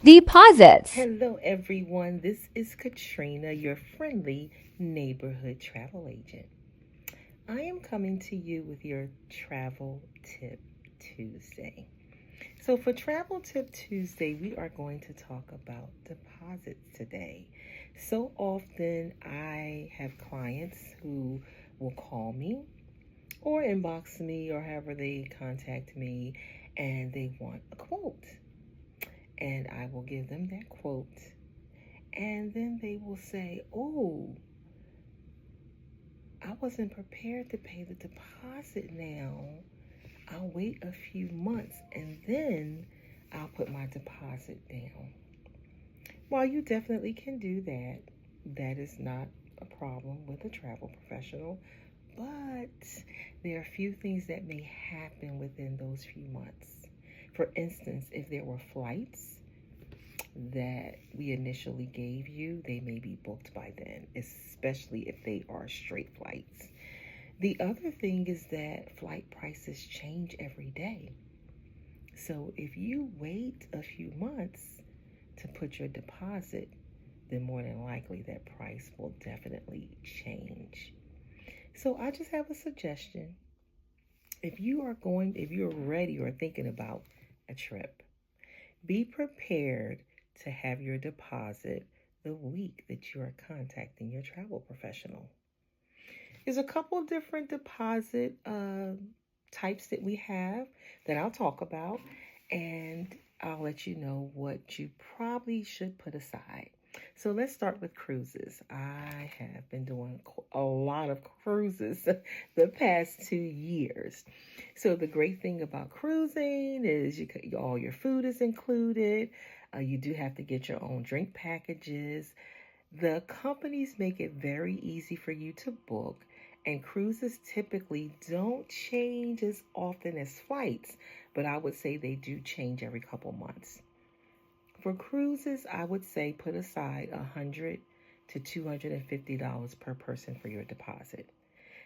Deposits. Hello, everyone. This is Katrina, your friendly neighborhood travel agent. I am coming to you with your Travel Tip Tuesday. So, for Travel Tip Tuesday, we are going to talk about deposits today. So often, I have clients who will call me or inbox me or however they contact me and they want a quote. And I will give them that quote. And then they will say, "Oh, I wasn't prepared to pay the deposit now. I'll wait a few months and then I'll put my deposit down." While you definitely can do that, that is not a problem with a travel professional. But there are a few things that may happen within those few months. For instance, if there were flights that we initially gave you, they may be booked by then, especially if they are straight flights. The other thing is that flight prices change every day. So if you wait a few months to put your deposit, then more than likely that price will definitely change. So I just have a suggestion. If you're ready or thinking about a trip, be prepared to have your deposit the week that you are contacting your travel professional. There's a couple of different deposit types that we have that I'll talk about, and I'll let you know what you probably should put aside. So let's start with cruises. I have been doing a lot of cruises the past 2 years. So the great thing about cruising is all your food is included. You do have to get your own drink packages. The companies make it very easy for you to book, and cruises typically don't change as often as flights, but I would say they do change every couple months. For cruises, I would say put aside $100 to $250 per person for your deposit.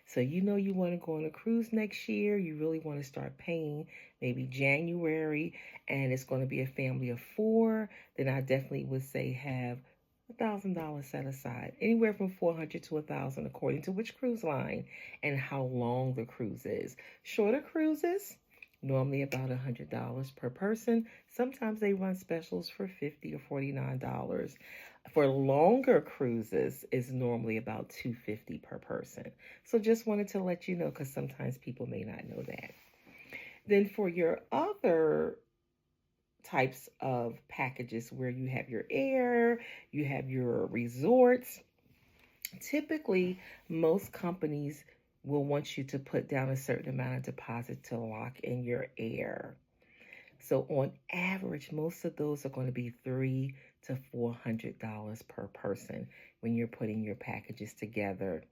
So you know you want to go on a cruise next year, you really want to start paying maybe January, and it's going to be a family of four, then I definitely would say have $1,000 set aside, anywhere from 400 to 1,000, according to which cruise line and how long the cruise is. Shorter cruises, normally about $100 per person. Sometimes they run specials for $50 or $49. For longer cruises is normally about $250 per person. So just wanted to let you know because sometimes people may not know that. Then for your other types of packages where you have your air, you have your resorts, typically most companies will want you to put down a certain amount of deposit to lock in your air. So on average, most of those are going to be $300 to $400 per person when you're putting your packages together.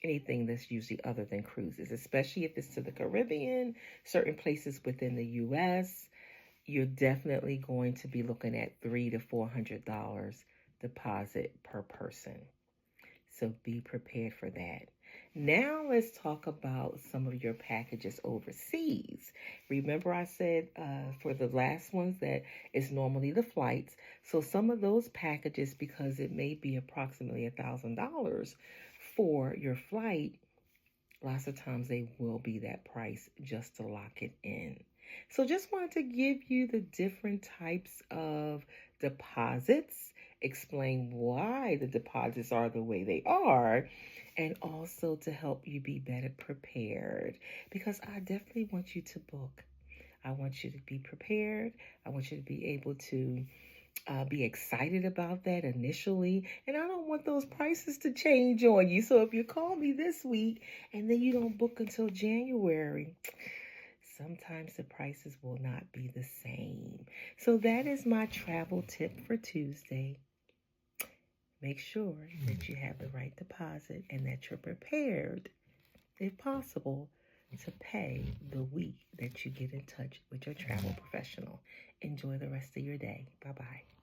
Anything that's usually other than cruises, especially if it's to the Caribbean, certain places within the U.S., you're definitely going to be looking at $300 to $400 deposit per person. So be prepared for that. Now let's talk about some of your packages overseas. Remember I said for the last ones that it's normally the flights. So some of those packages, because it may be approximately $1,000 for your flight, lots of times they will be that price just to lock it in. So just wanted to give you the different types of deposits, explain why the deposits are the way they are, and also to help you be better prepared, because I definitely want you to book. I want you to be prepared. I want you to be able to be excited about that initially. And I don't want those prices to change on you. So if you call me this week and then you don't book until January, sometimes the prices will not be the same. So that is my travel tip for Tuesday. Make sure that you have the right deposit and that you're prepared, if possible, to pay the week that you get in touch with your travel professional. Enjoy the rest of your day. Bye bye.